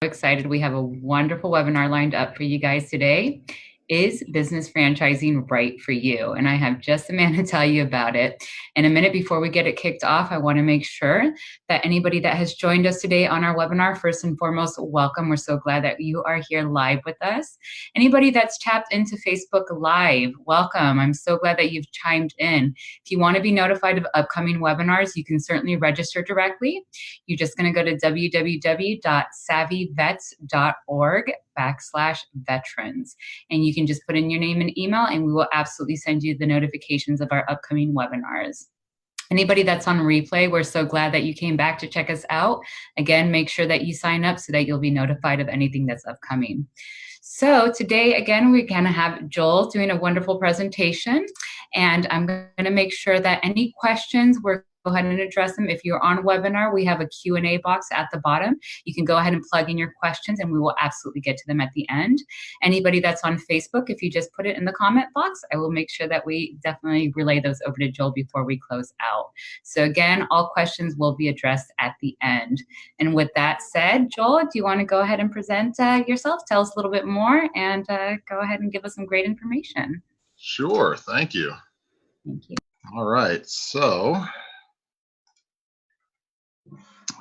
Excited. We have a wonderful webinar lined up for you guys today. Is business franchising right for you? And I have just a man to tell you about it. In a minute, before we get it kicked off, I want to make sure that anybody that has joined us today on our webinar, first and foremost, welcome. We're so glad that you are here live with us. Anybody that's tapped into Facebook Live, welcome. I'm so glad that you've chimed in. If you want to be notified of upcoming webinars, you can certainly register directly. You're just going to go to www.savivets.org/veterans. And you can just put in your name and email, and we will absolutely send you the notifications of our upcoming webinars. Anybody that's on replay, we're so glad that you came back to check us out. Again, make sure that you sign up so that you'll be notified of anything that's upcoming. So today, again, we're going to have Joel doing a wonderful presentation, and I'm going to make sure that any questions we're go ahead and address them. If you're on webinar, we have a Q&A box at the bottom. You can go ahead and plug in your questions and we will absolutely get to them at the end. Anybody that's on Facebook, if you just put it in the comment box, I will make sure that we definitely relay those over to Joel before we close out. So again, all questions will be addressed at the end. And with that said, Joel, do you want to go ahead and present yourself? Tell us a little bit more and go ahead and give us some great information. Sure, thank you. Thank you. All right, so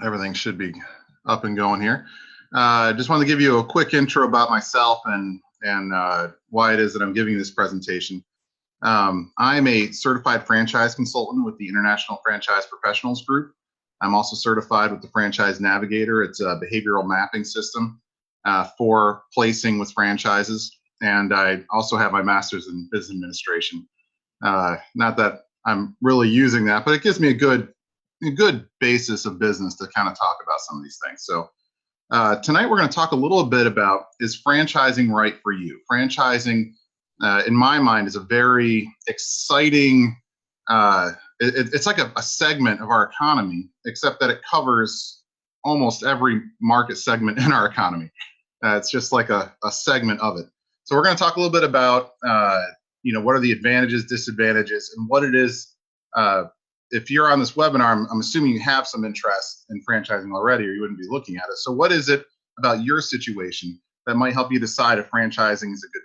everything should be up and going here. I just wanted to give you a quick intro about myself and why it is that I'm giving this presentation. I'm a certified franchise consultant with the International Franchise Professionals Group. I'm also certified with the Franchise Navigator. It's a behavioral mapping system for placing with franchises. And I also have my master's in business administration. Not that I'm really using that, but it gives me a good basis of business to kind of talk about some of these things. So tonight we're going to talk a little bit about, is franchising right for you? Franchising, in my mind, is a very exciting, it's like a segment of our economy, except that it covers almost every market segment in our economy. It's just like a segment of it. So we're going to talk a little bit about, what are the advantages, disadvantages, and what it is. If you're on this webinar, I'm assuming you have some interest in franchising already, or you wouldn't be looking at it. So what is it about your situation that might help you decide if franchising is a good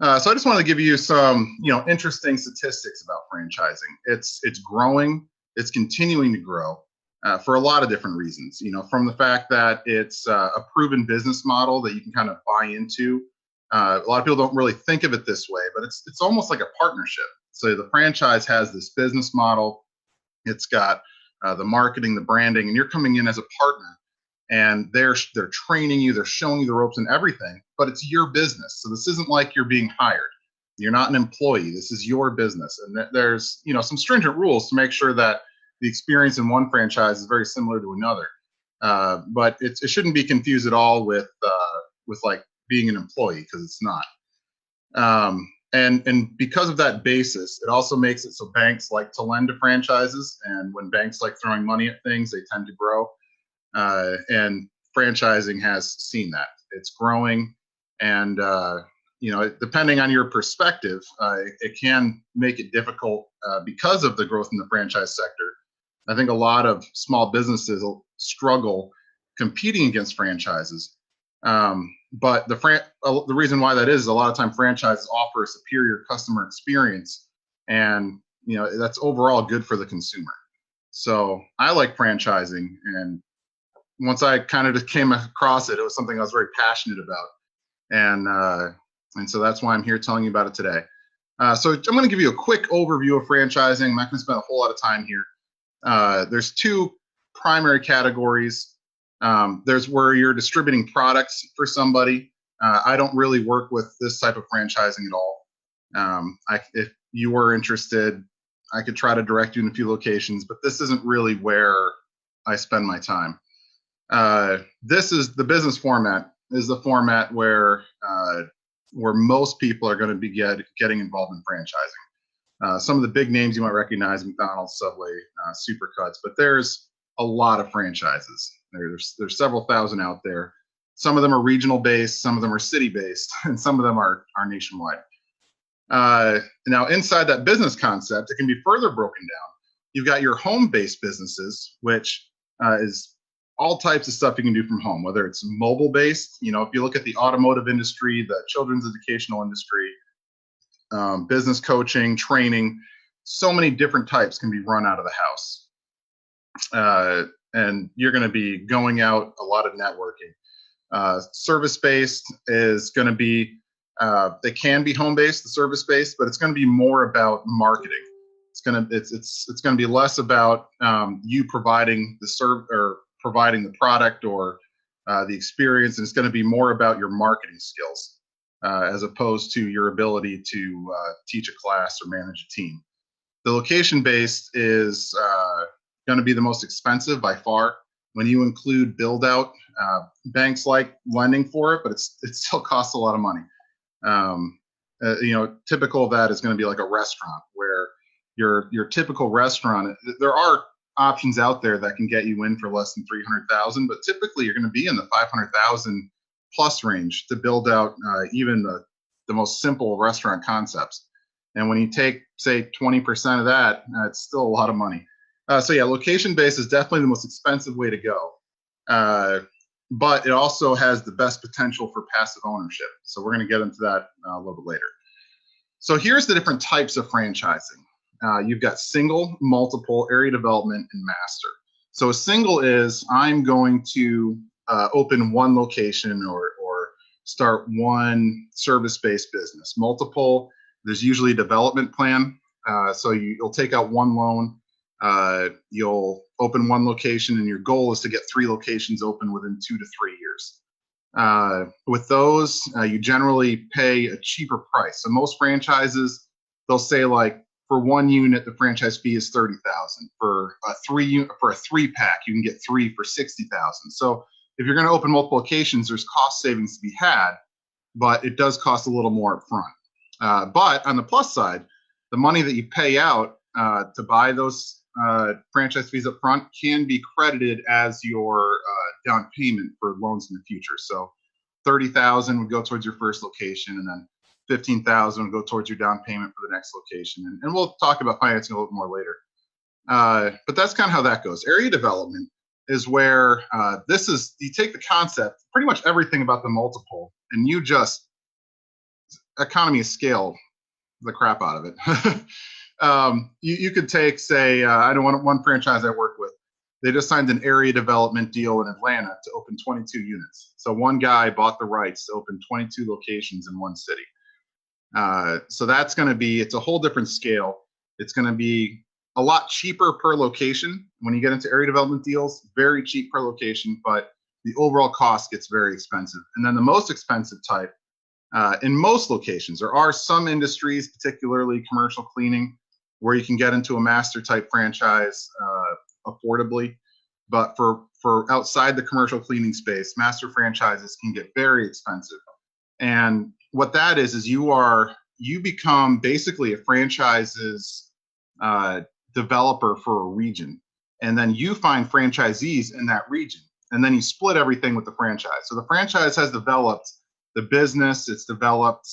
path? So I just want to give you some, interesting statistics about franchising. It's growing. It's continuing to grow for a lot of different reasons. From the fact that it's a proven business model that you can kind of buy into. A lot of people don't really think of it this way, but it's almost like a partnership. So the franchise has this business model. It's got the marketing, the branding, and you're coming in as a partner. And they're training you, they're showing you the ropes and everything, but it's your business. So this isn't like you're being hired. You're not an employee. This is your business. And there's some stringent rules to make sure that the experience in one franchise is very similar to another. But it shouldn't be confused at all with like being an employee, because it's not. And because of that basis, it also makes it so banks like to lend to franchises. And when banks like throwing money at things, they tend to grow. And franchising has seen that. It's growing. And, depending on your perspective, it can make it difficult because of the growth in the franchise sector. I think a lot of small businesses will struggle competing against franchises. But the reason why that is a lot of time franchises offer a superior customer experience, and that's overall good for the consumer. So I like franchising, and once I kind of just came across it, it was something I was very passionate about, and so that's why I'm here telling you about it today. So I'm going to give you a quick overview of franchising. I'm not going to spend a whole lot of time here. There's two primary categories. There's where you're distributing products for somebody. I don't really work with this type of franchising at all. If you were interested, I could try to direct you in a few locations, but this isn't really where I spend my time. This is the business format, is the format where most people are going to be getting involved in franchising. Some of the big names you might recognize: McDonald's, Subway, Supercuts, but there's a lot of franchises. There's several thousand out there. Some of them are regional based, some of them are city based, and some of them are nationwide. Now, inside that business concept, it can be further broken down. You've got your home based businesses, which is all types of stuff you can do from home, whether it's mobile based. If you look at the automotive industry, the children's educational industry, business coaching, training, so many different types can be run out of the house. And you're going to be going out a lot of networking. Service-based is going to be, they can be home-based, the service-based, but it's going to be more about marketing. It's going to be less about you providing providing the product or the experience, and it's going to be more about your marketing skills as opposed to your ability to teach a class or manage a team. The location-based is going to be the most expensive by far. When you include build-out, banks like lending for it, but it still costs a lot of money. Typical of that is going to be like a restaurant, where your typical restaurant, there are options out there that can get you in for less than $300,000, but typically you're going to be in the $500,000 plus range to build out even the most simple restaurant concepts. And when you take, say, 20% of that, it's still a lot of money. So yeah, location-based is definitely the most expensive way to go. But it also has the best potential for passive ownership. So we're going to get into that a little bit later. So here's the different types of franchising. You've got single, multiple, area development, and master. So a single is, I'm going to open one location or start one service-based business. Multiple, there's usually a development plan. So you'll take out one loan. You'll open one location, and your goal is to get 3 locations open within 2 to 3 years. With those, you generally pay a cheaper price. So most franchises, they'll say, like, for one unit, the franchise fee is $30,000. For a 3-pack, you can get 3 for $60,000. So if you're going to open multiple locations, there's cost savings to be had, but it does cost a little more upfront. But on the plus side, the money that you pay out to buy those franchise fees up front can be credited as your down payment for loans in the future. So $30,000 would go towards your first location, and then $15,000 would go towards your down payment for the next location. And we'll talk about financing a little more later. But that's kind of how that goes. Area development is where you take the concept, pretty much everything about the multiple, and you just economy of scale the crap out of it. You could take, say, I know one franchise I work with, they just signed an area development deal in Atlanta to open 22 units. So one guy bought the rights to open 22 locations in one city. So that's going to be, it's a whole different scale. It's going to be a lot cheaper per location. When you get into area development deals, very cheap per location, but the overall cost gets very expensive. And then the most expensive type, in most locations, there are some industries, particularly commercial cleaning, where you can get into a master type franchise affordably. But for outside the commercial cleaning space, master franchises can get very expensive. And what that is you become basically a franchise's developer for a region. And then you find franchisees in that region. And then you split everything with the franchise. So the franchise has developed the business, it's developed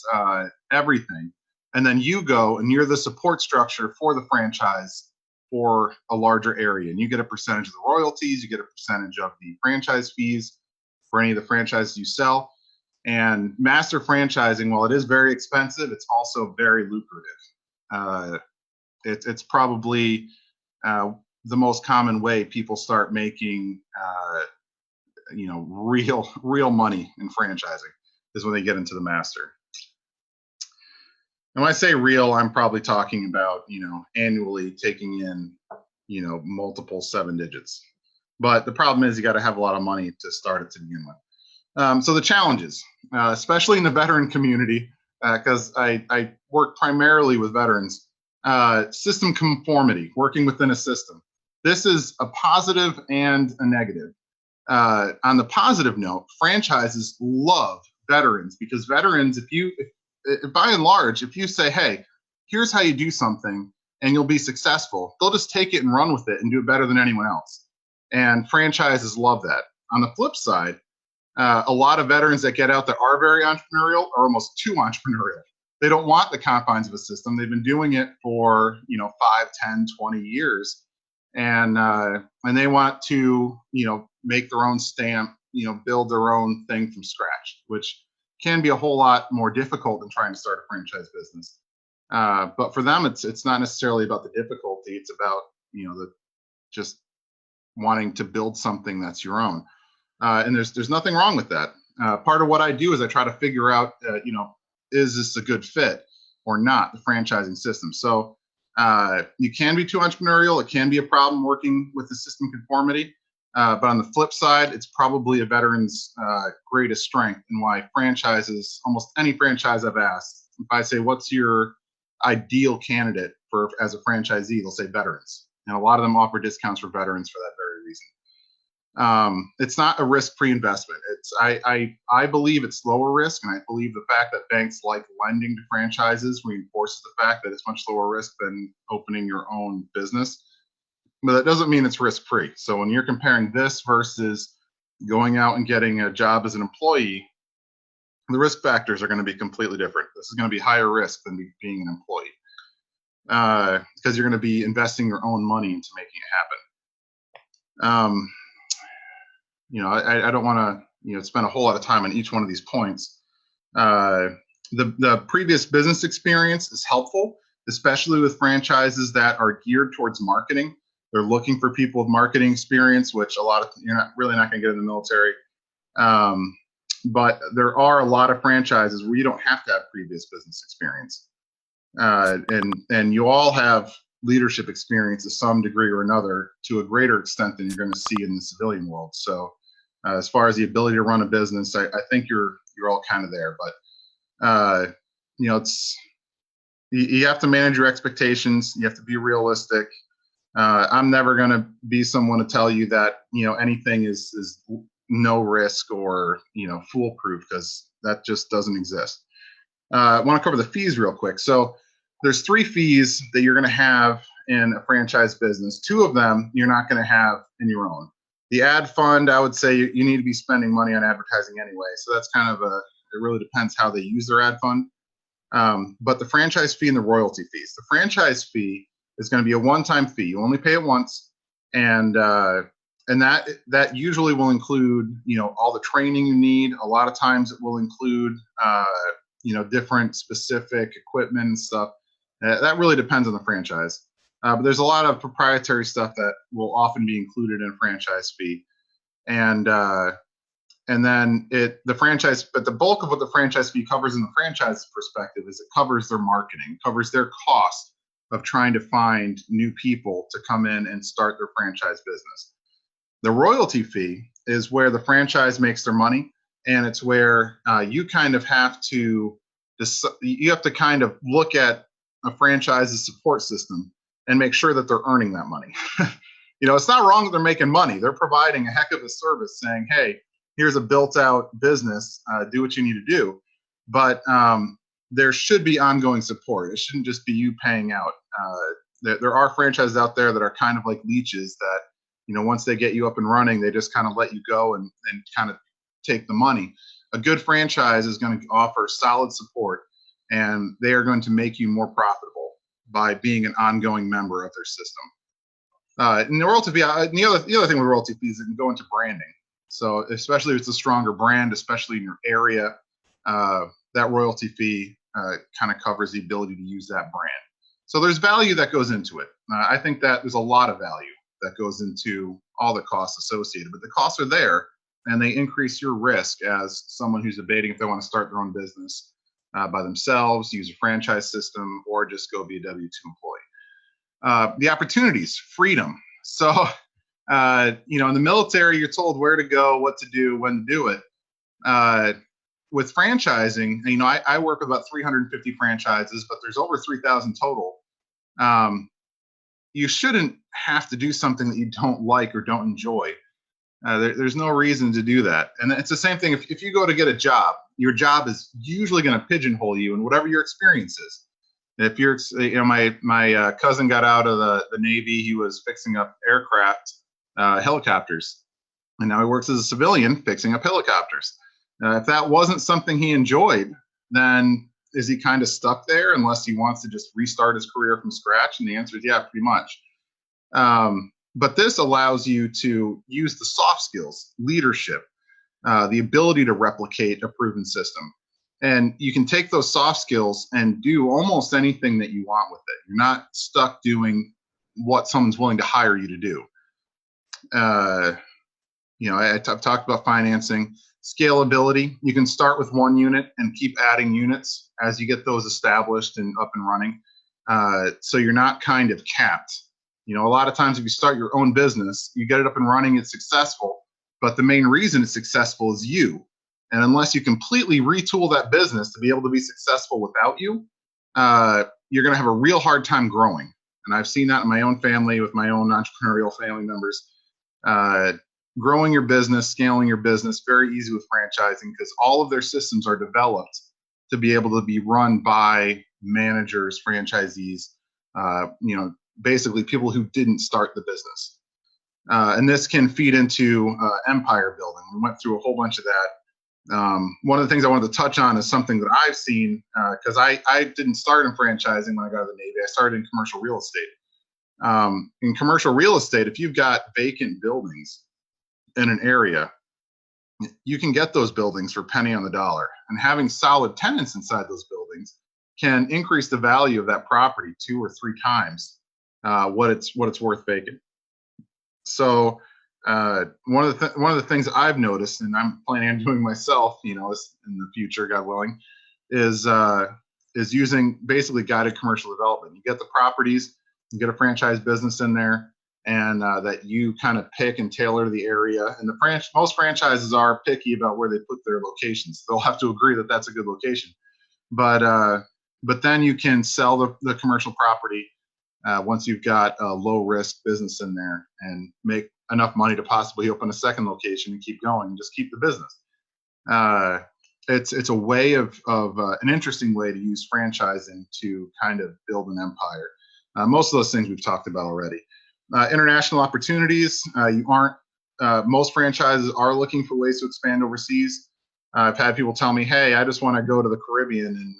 everything. And then you go and you're the support structure for the franchise for a larger area. And you get a percentage of the royalties, you get a percentage of the franchise fees for any of the franchises you sell. And master franchising, while it is very expensive, it's also very lucrative. It's probably the most common way people start making real money in franchising is when they get into the master. And when I say real, I'm probably talking about, annually taking in, multiple 7 digits. But the problem is you got to have a lot of money to start it to begin with. So the challenges, especially in the veteran community, because I work primarily with veterans, system conformity, working within a system. This is a positive and a negative. On the positive note, franchises love veterans because veterans, by and large, if you say, hey, here's how you do something and you'll be successful, they'll just take it and run with it and do it better than anyone else. And franchises love that. On the flip side, a lot of veterans that get out that are very entrepreneurial are almost too entrepreneurial. They don't want the confines of a system. They've been doing it for 5, 10, 20 years. And they want to, make their own stamp, build their own thing from scratch, which can be a whole lot more difficult than trying to start a franchise business. But for them, it's not necessarily about the difficulty. It's about, the just wanting to build something that's your own. And there's nothing wrong with that. Part of what I do is I try to figure out, is this a good fit or not, the franchising system. So you can be too entrepreneurial. It can be a problem working with the system conformity. But on the flip side, it's probably a veteran's greatest strength, and why franchises, almost any franchise I've asked, if I say, what's your ideal candidate as a franchisee, they'll say veterans. And a lot of them offer discounts for veterans for that very reason. It's not a risk-free investment. I believe it's lower risk, and I believe the fact that banks like lending to franchises reinforces the fact that it's much lower risk than opening your own business. But that doesn't mean it's risk-free. So when you're comparing this versus going out and getting a job as an employee, the risk factors are going to be completely different. This is going to be higher risk than being an employee, because you're going to be investing your own money into making it happen. I don't want to spend a whole lot of time on each one of these points. The previous business experience is helpful, especially with franchises that are geared towards marketing. They're looking for people with marketing experience, which you're not going to get in the military. But there are a lot of franchises where you don't have to have previous business experience. And you all have leadership experience to some degree or another, to a greater extent than you're going to see in the civilian world. So as far as the ability to run a business, I think you're all kind of there. But you have to manage your expectations. You have to be realistic. I'm never going to be someone to tell you that anything is no risk or foolproof, because that just doesn't exist. I want to cover the fees real quick. So there's 3 fees that you're going to have in a franchise business. 2 of them you're not going to have in your own. The ad fund, I would say you need to be spending money on advertising anyway. So that's kind of it really depends how they use their ad fund. But the franchise fee and the royalty fees. The franchise fee is going to be a one-time fee. You only pay it once, and that usually will include all the training you need. A lot of times it will include different specific equipment and stuff. That really depends on the franchise. But there's a lot of proprietary stuff that will often be included in a franchise fee, and then the franchise. But the bulk of what the franchise fee covers in the franchise perspective is it covers their marketing, covers their cost of trying to find new people to come in and start their franchise business. The royalty fee is where the franchise makes their money, and it's where you kind of have to kind of look at a franchise's support system and make sure that they're earning that money. It's not wrong that they're making money. They're providing a heck of a service, saying, hey, here's a built-out business, do what you need to do. But there should be ongoing support. It shouldn't just be you paying out. There are franchises out there that are kind of like leeches that, once they get you up and running, they just kind of let you go and kind of take the money. A good franchise is going to offer solid support, and they are going to make you more profitable by being an ongoing member of their system. And the royalty fee, the other thing with royalty fees is it can go into branding. So especially if it's a stronger brand, especially in your area, that royalty fee kind of covers the ability to use that brand. So there's value that goes into it. I think that there's a lot of value that goes into all the costs associated, but the costs are there, and they increase your risk as someone who's debating if they want to start their own business by themselves, use a franchise system, or just go be a W-2 employee. The opportunities, freedom. So, in the military, you're told where to go, what to do, when to do it. With franchising, I work with about 350 franchises, but there's over 3,000 total. You shouldn't have to do something that you don't like or don't enjoy. There's no reason to do that. And it's the same thing if you go to get a job. Your job is usually going to pigeonhole you in whatever your experience is. If you're, my cousin got out of the Navy. He was fixing up aircraft, helicopters, and now he works as a civilian fixing up helicopters. If that wasn't something he enjoyed, then is he kind of stuck there unless he wants to just restart his career from scratch? And the answer is yeah, pretty much. But this allows you to use the soft skills, leadership, the ability to replicate a proven system. And you can take those soft skills and do almost anything that you want with it. You're not stuck doing what someone's willing to hire you to do. I've talked about financing, scalability. You can start with one unit and keep adding units as you get those established and up and running. So you're not kind of capped. A lot of times if you start your own business, you get it up and running, it's successful, but the main reason it's successful is you. And unless you completely retool that business to be able to be successful without you, you're going to have a real hard time growing. And I've seen that in my own family with my own entrepreneurial family members. Growing your business, scaling your business, very easy with franchising because all of their systems are developed to be able to be run by managers, franchisees, basically people who didn't start the business. And this can feed into empire building. We went through a whole bunch of that. One of the things I wanted to touch on is something that I've seen because I didn't start in franchising when I got out of the Navy. I started in commercial real estate. In commercial real estate, if you've got vacant buildings in an area, you can get those buildings for penny on the dollar. And having solid tenants inside those buildings can increase the value of that property 2 or 3 times what it's worth vacant. So one of the things I've noticed, and I'm planning on doing myself, in the future, God willing, is using basically guided commercial development. You get the properties, you get a franchise business in there, and that you kind of pick and tailor to the area. And most franchises are picky about where they put their locations. They'll have to agree that that's a good location, but then you can sell the commercial property once you've got a low risk business in there and make enough money to possibly open a second location and keep going and just keep the business. It's a way of an interesting way to use franchising to kind of build an empire. Most of those things we've talked about already. International opportunities. Most franchises are looking for ways to expand overseas. I've had people tell me, "Hey, I just want to go to the Caribbean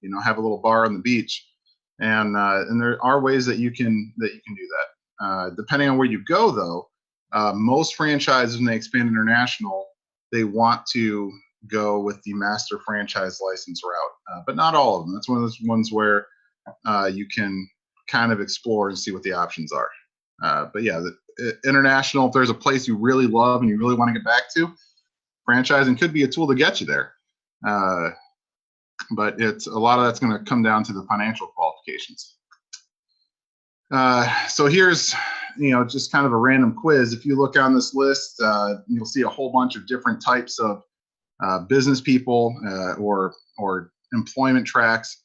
and have a little bar on the beach." And there are ways that you can do that. Depending on where you go, though, most franchises when they expand international, they want to go with the master franchise license route, but not all of them. That's one of those ones where you can kind of explore and see what the options are. But yeah, the international, if there's a place you really love and you really want to get back to, franchising could be a tool to get you there. But a lot of that's going to come down to the financial qualifications. So here's, just kind of a random quiz. If you look on this list, you'll see a whole bunch of different types of business people or employment tracks.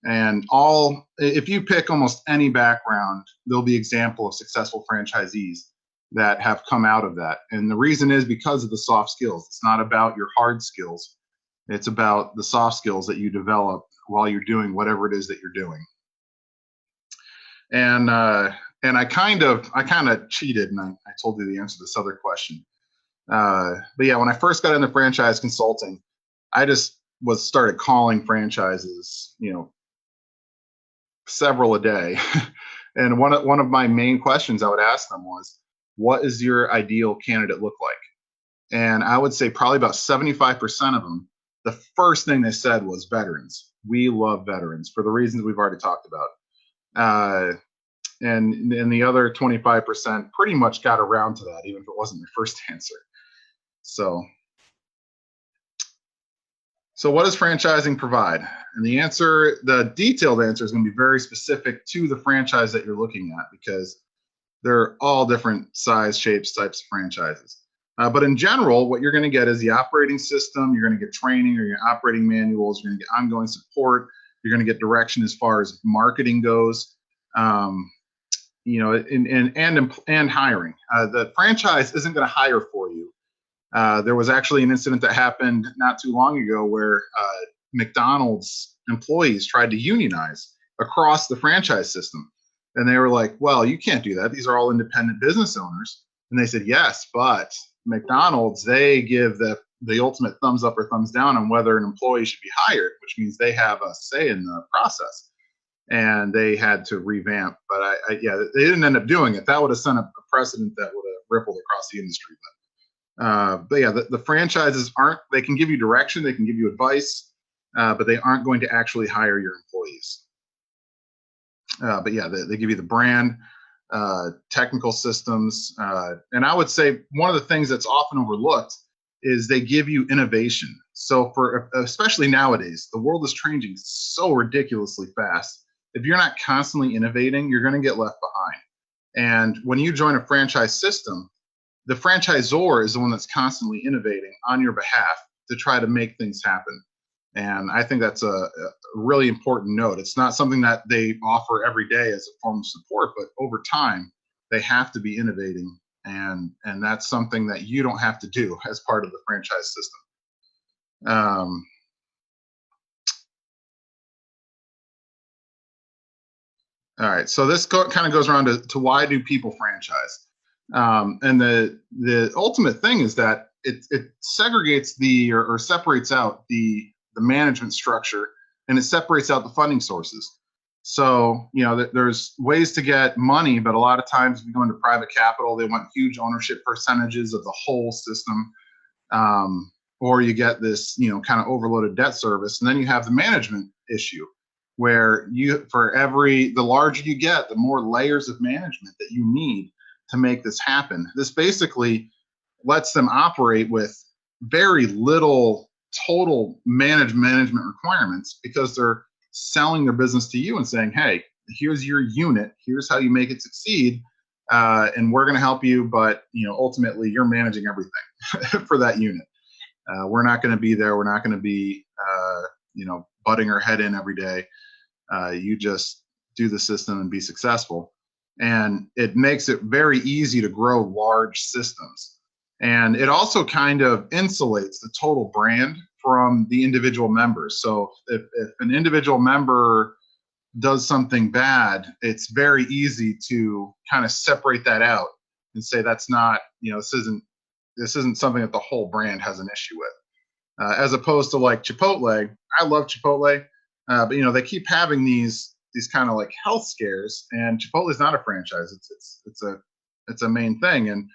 And if you pick almost any background, there'll be example of successful franchisees that have come out of that. And the reason is because of the soft skills. It's not about your hard skills. It's about the soft skills that you develop while you're doing whatever it is that you're doing. And I kind of cheated, and I told you the answer to this other question. But yeah, when I first got into franchise consulting, I just started calling franchises, several a day. And one of my main questions I would ask them was, what is your ideal candidate look like? And I would say probably about 75% of them, the first thing they said was veterans. We love veterans for the reasons we've already talked about. And the other 25% pretty much got around to that, even if it wasn't their first answer. So what does franchising provide? And the detailed answer is going to be very specific to the franchise that you're looking at, because they're all different size, shapes, types of franchises. But in general, what you're going to get is the operating system. You're going to get training, you're going to get operating manuals, you're going to get ongoing support. You're going to get direction as far as marketing goes, and hiring. The franchise isn't going to hire for you. There was actually an incident that happened not too long ago where McDonald's employees tried to unionize across the franchise system. And they were like, well, you can't do that. These are all independent business owners. And they said, yes, but McDonald's, they give the ultimate thumbs up or thumbs down on whether an employee should be hired, which means they have a say in the process. and they had to revamp. But yeah, they didn't end up doing it. That would have sent a precedent that would have rippled across the industry. But yeah, the franchises aren't. They can give you direction, they can give you advice, but they aren't going to actually hire your employees. But yeah, they give you the brand, technical systems, and I would say one of the things that's often overlooked is they give you innovation. So especially nowadays, the world is changing so ridiculously fast. If you're not constantly innovating, you're going to get left behind. And when you join a franchise system, the franchisor is the one that's constantly innovating on your behalf to try to make things happen. And I think that's a really important note. It's not something that they offer every day as a form of support, but over time, they have to be innovating. And that's something that you don't have to do as part of the franchise system. All right, so this kind of goes around to why do people franchise? And the ultimate thing is that it segregates or separates out the management structure, and it separates out the funding sources. So, there's ways to get money, but a lot of times if you go into private capital, they want huge ownership percentages of the whole system. Or you get this, kind of overloaded debt service. And then you have the management issue where the larger you get, the more layers of management that you need to make this happen. This basically lets them operate with very little total management requirements, because they're selling their business to you and saying, hey, here's your unit, here's how you make it succeed, and we're going to help you, but ultimately you're managing everything for that unit. We're not going to be there, we're not going to be butting our head in every day. You just do the system and be successful. And it makes it very easy to grow large systems. And it also kind of insulates the total brand from the individual members. So if an individual member does something bad, it's very easy to kind of separate that out and say that's not, this isn't something that the whole brand has an issue with. As opposed to like Chipotle. I love Chipotle, but they keep having these kind of like health scares, and Chipotle is not a franchise. It's a main thing. And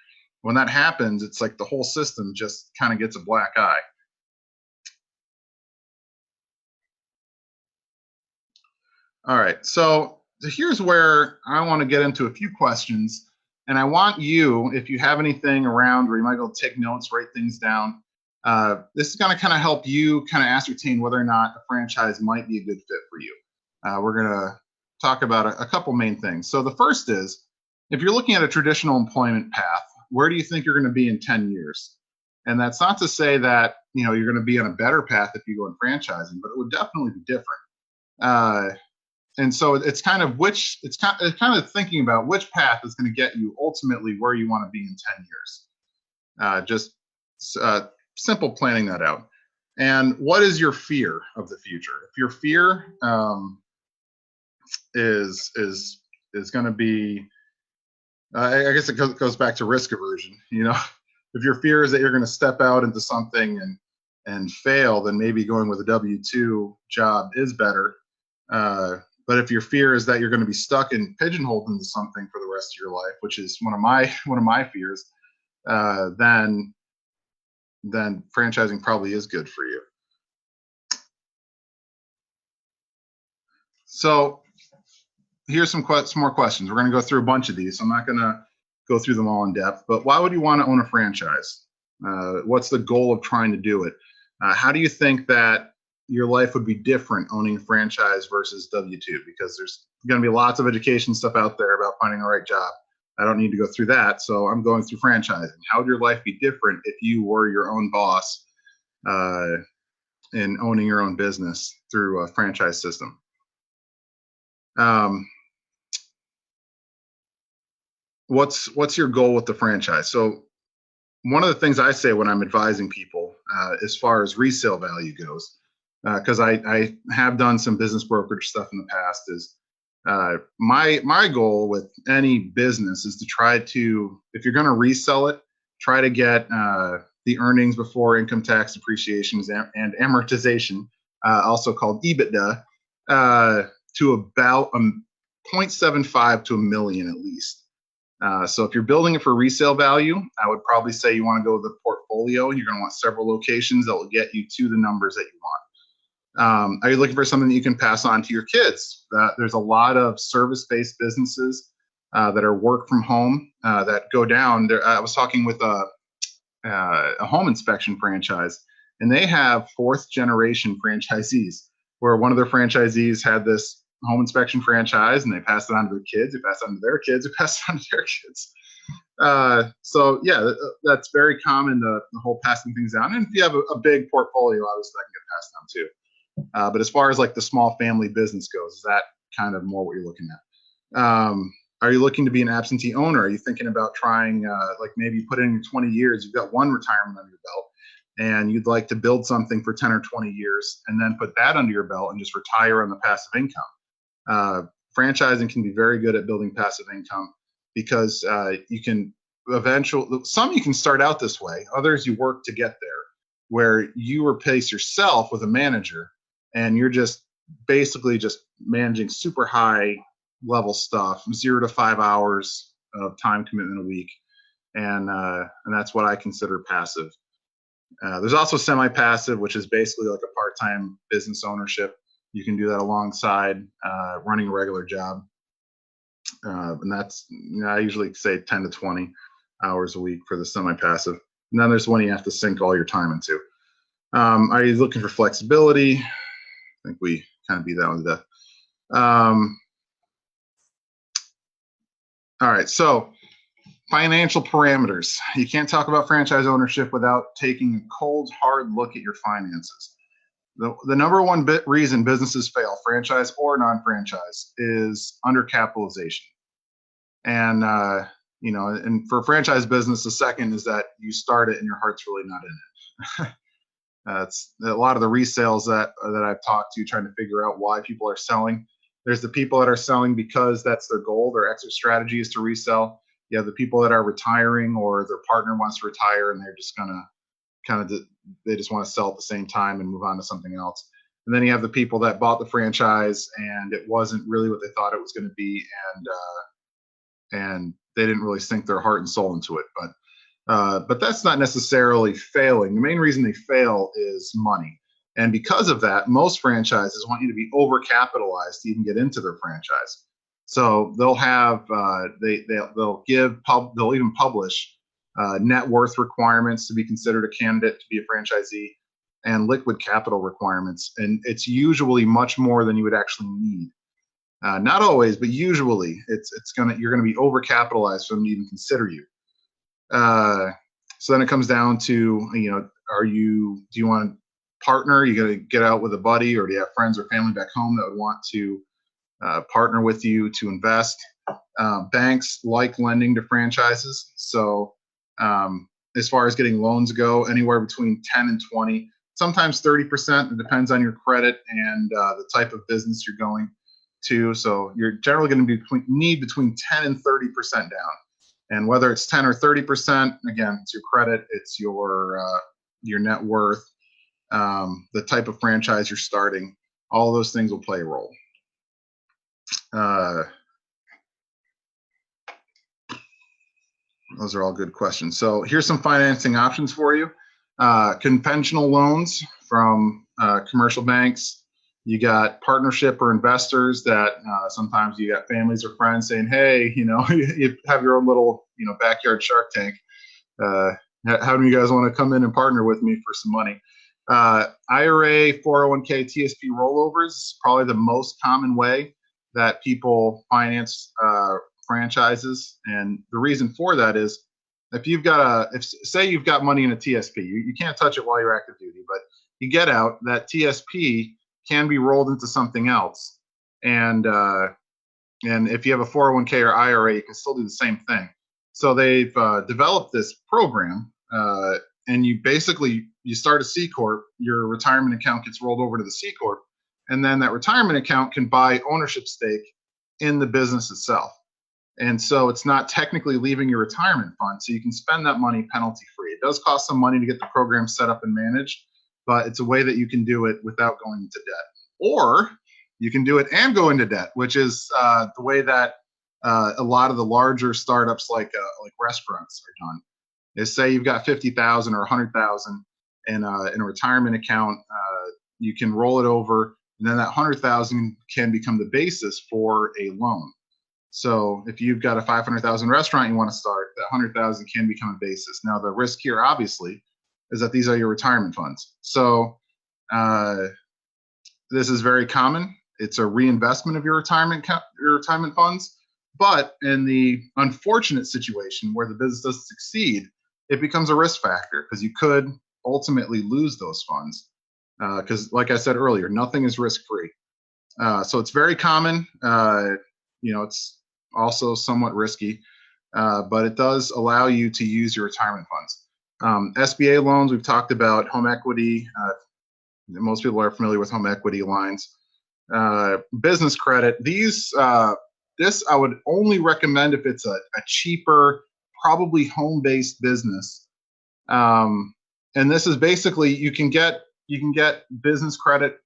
when that happens, it's like the whole system just kind of gets a black eye. All right, so here's where I want to get into a few questions, and I want you, if you have anything around where you might go take notes, write things down, this is going to kind of help you kind of ascertain whether or not a franchise might be a good fit for you. We're going to talk about a couple main things. So the first is, if you're looking at a traditional employment path, where do you think you're going to be in 10 years? And that's not to say that you're going to be on a better path if you go in franchising, but it would definitely be different. And so it's kind of thinking about which path is going to get you ultimately where you want to be in 10 years. Just simple planning that out. And what is your fear of the future? If your fear is going to be, I guess it goes back to risk aversion. If your fear is that you're going to step out into something and fail, then maybe going with a W-2 job is better. But if your fear is that you're going to be stuck and pigeonholed into something for the rest of your life, which is one of my fears, then franchising probably is good for you. So here's some more questions. We're going to go through a bunch of these. So I'm not going to go through them all in depth, but why would you want to own a franchise? What's the goal of trying to do it? How do you think that your life would be different owning a franchise versus W-2? Because there's going to be lots of education stuff out there about finding the right job. I don't need to go through that. So I'm going through franchising. How would your life be different if you were your own boss and owning your own business through a franchise system? What's your goal with the franchise? So one of the things I say when I'm advising people as far as resale value goes, because I have done some business brokerage stuff in the past, is my goal with any business is to try to, if you're going to resell it, try to get the earnings before income tax, depreciation, and amortization, also called EBITDA, to about 0.75 to a million at least. So if you're building it for resale value, I would probably say you want to go with the portfolio, and you're going to want several locations that will get you to the numbers that you want. Are you looking for something that you can pass on to your kids? There's a lot of service-based businesses that are work from home that go down. I was talking with a home inspection franchise, and they have fourth generation franchisees, where one of their franchisees had this home inspection franchise and they passed it on to their kids, they passed it on to their kids, they passed it on to their kids. So yeah, that's very common, the whole passing things down. And if you have a big portfolio, obviously that can get passed down too. But as far as like the small family business goes, is that kind of more what you're looking at? Are you looking to be an absentee owner? Are you thinking about trying, like maybe put in 20 years, you've got one retirement under your belt, and you'd like to build something for 10 or 20 years and then put that under your belt and just retire on the passive income? Franchising can be very good at building passive income because you can some you can start out this way, others you work to get there, where you replace yourself with a manager and you're just basically just managing super high level stuff, 0 to 5 hours of time commitment a week. And that's what I consider passive. There's also semi-passive, which is basically like a part-time business ownership. You can do that alongside running a regular job. And that's, I usually say 10 to 20 hours a week for the semi-passive. And then there's one you have to sink all your time into. Are you looking for flexibility? I think we kind of beat that one to death. All right, so financial parameters. You can't talk about franchise ownership without taking a cold, hard look at your finances. The number one reason businesses fail, franchise or non-franchise, is undercapitalization. And and for a franchise business, the second is that you start it and your heart's really not in it. It's a lot of the resales that I've talked to, trying to figure out why people are selling. There's the people that are selling because that's their goal, their exit strategy is to resell. You have the people that are retiring, or their partner wants to retire and they're just gonna they just want to sell at the same time and move on to something else. And then you have the people that bought the franchise and it wasn't really what they thought it was going to be, and they didn't really sink their heart and soul into it. But that's not necessarily failing. The main reason they fail is money. And because of that, most franchises want you to be overcapitalized to even get into their franchise. So they'll have they'll even publish net worth requirements to be considered a candidate to be a franchisee, and liquid capital requirements. And it's usually much more than you would actually need. Not always, but usually you're gonna be overcapitalized for them to even consider you. So then it comes down to, do you want to partner? You got to get out with a buddy, or do you have friends or family back home that would want to partner with you to invest? Banks like lending to franchises. So as far as getting loans go, anywhere between 10 and 20, sometimes 30%. It depends on your credit and the type of business you're going to. So you're generally going to need between 10 and 30% down. And whether it's 10 or 30%, again, it's your credit, it's your net worth, the type of franchise you're starting. All of those things will play a role. Those are all good questions. So here's some financing options for you. Conventional loans from commercial banks. You got partnership or investors that sometimes you got families or friends saying, hey, you have your own little, backyard Shark Tank. How do you guys want to come in and partner with me for some money? IRA, 401k, TSP rollovers is probably the most common way that people finance franchises. And the reason for that is, say you've got money in a TSP, you can't touch it while you're active duty, but you get out, that TSP can be rolled into something else. And if you have a 401k or IRA, you can still do the same thing. So they've developed this program, and you start a C Corp, your retirement account gets rolled over to the C Corp, and then that retirement account can buy ownership stake in the business itself. And so it's not technically leaving your retirement fund, so you can spend that money penalty free. It does cost some money to get the program set up and managed, but it's a way that you can do it without going into debt. Or You can do it and go into debt, which is the way that a lot of the larger startups like restaurants are done. Is say you've got 50,000 or 100,000 in a retirement account, you can roll it over, and then that 100,000 can become the basis for a loan. So if you've got a 500,000 restaurant you want to start, that 100,000 can become a basis. Now the risk here, obviously, is that these are your retirement funds. So this is very common. It's a reinvestment of your retirement funds. But in the unfortunate situation where the business doesn't succeed, it becomes a risk factor because you could ultimately lose those funds. Because, like I said earlier, nothing is risk-free. So it's very common. It's also somewhat risky, but it does allow you to use your retirement funds. SBA loans, we've talked about home equity. Most people are familiar with home equity lines. Business credit, this I would only recommend if it's a cheaper, probably home-based business. And this is basically, you can get business credit,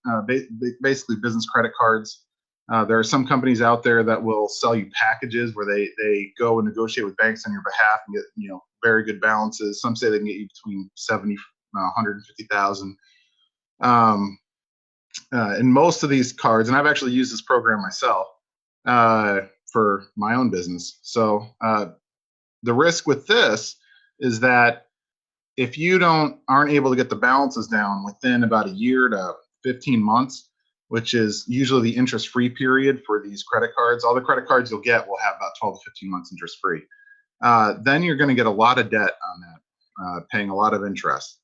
basically business credit cards. There are some companies out there that will sell you packages where they go and negotiate with banks on your behalf and get very good balances. Some say they can get you between 70, 150,000. And most of these cards, and I've actually used this program myself for my own business. So the risk with this is that if you aren't able to get the balances down within about a year to 15 months, which is usually the interest-free period for these credit cards, all the credit cards you'll get will have about 12 to 15 months interest-free. Then you're going to get a lot of debt on that, paying a lot of interest.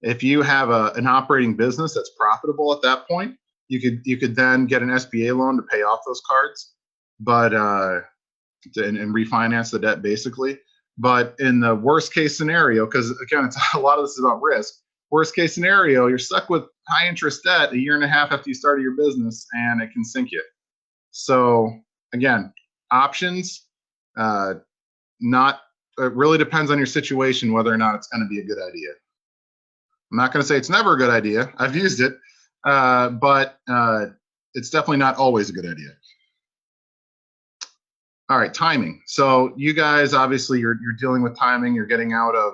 If you have an operating business that's profitable at that point, you could then get an SBA loan to pay off those cards, but and refinance the debt basically. But in the worst case scenario, because again, a lot of this is about risk. Worst case scenario, you're stuck with high interest debt a year and a half after you started your business, and it can sink you. So again, options. It really depends on your situation whether or not it's going to be a good idea. I'm not going to say it's never a good idea. I've used it, but it's definitely not always a good idea. All right, timing. So you guys, obviously, you're dealing with timing. You're getting out of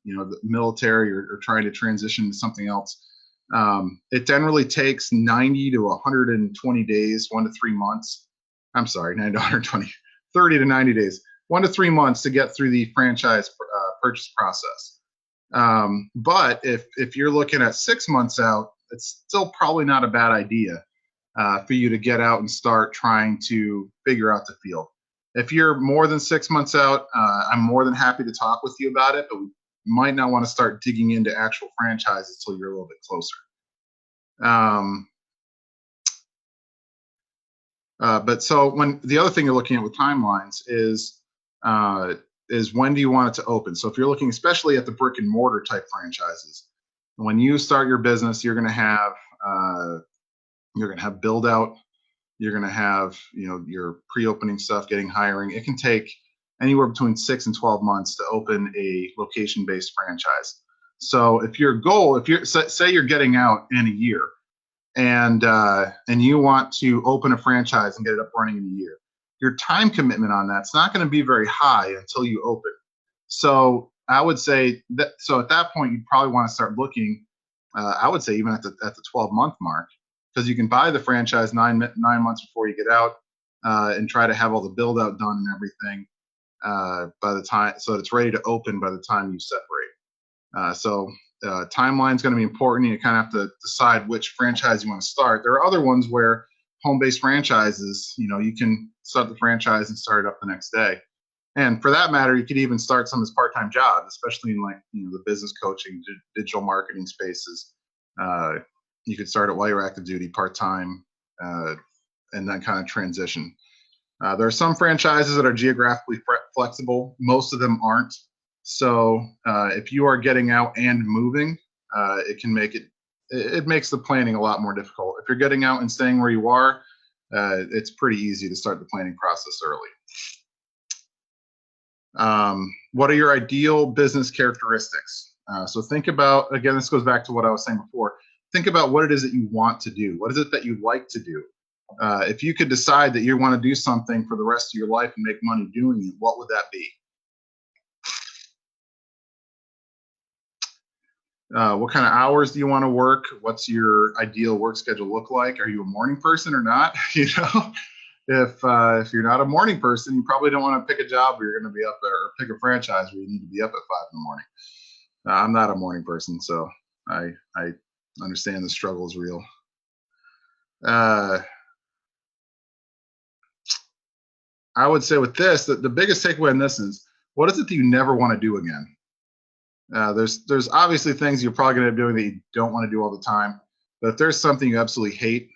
the military or trying to transition to something else. It generally takes 90 to 120 days, 1 to 3 months. I'm sorry, 90 to 120, 30 to 90 days, 1 to 3 months to get through the franchise purchase process. But if you're looking at 6 months out, it's still probably not a bad idea for you to get out and start trying to figure out the field. If you're more than 6 months out, I'm more than happy to talk with you about it, but we might not want to start digging into actual franchises until you're a little bit closer. But so when the other thing you're looking at with timelines is when do you want it to open? So if you're looking especially at the brick and mortar type franchises, when you start your business, you're going to have build out, you're going to have your pre-opening stuff, getting hiring. It can take anywhere between 6 and 12 months to open a location-based franchise. So if your goal, say you're getting out in a year, and you want to open a franchise and get it up running in a year, your time commitment on that's not going to be very high until you open. So I would say that. So at that point, you'd probably want to start looking. I would say even at the 12-month mark, because you can buy the franchise 9 months before you get out, and try to have all the build out done and everything by the time, so it's ready to open by the time you separate. So timeline is going to be important. You kind of have to decide which franchise you want to start. There are other ones where home-based franchises, you can start the franchise and start it up the next day. And for that matter, you could even start some as part-time jobs, especially in the business coaching, digital marketing spaces. You could start it while you're active duty, part-time, and then kind of transition. There are some franchises that are geographically flexible. Most of them aren't. So if you are getting out and moving, it can make it makes the planning a lot more difficult. If you're getting out and staying where you are, it's pretty easy to start the planning process early. What are your ideal business characteristics? So think about, again, this goes back to what I was saying before. Think about what it is that you want to do. What is it that you like to do? If you could decide that you want to do something for the rest of your life and make money doing it, what would that be? What kind of hours do you want to work? What's your ideal work schedule look like? Are you a morning person or not? If you're not a morning person, you probably don't want to pick a job where you're going to be up there, or pick a franchise where you need to be up at 5 in the morning. I'm not a morning person, so I understand the struggle is real. I would say with this, that the biggest takeaway in this is, what is it that you never want to do again? There's obviously things you're probably going to be doing that you don't want to do all the time. But if there's something you absolutely hate,